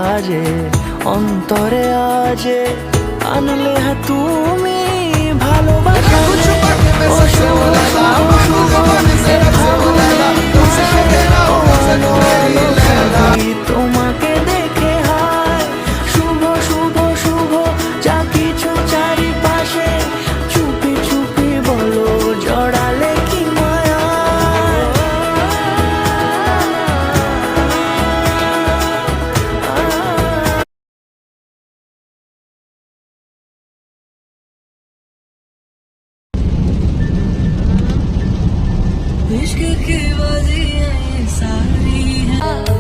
বাজে অন্তরে আজে আনলে হ্যাঁ তুমি ভালোবাসা তোমাকে দেখে হায় শুভ শুভ শুভ যা কিছু চারিপাশে চুপি চুপি বলো জড়ালে কি মায়া इश्क की बाजियां ये सारी हैं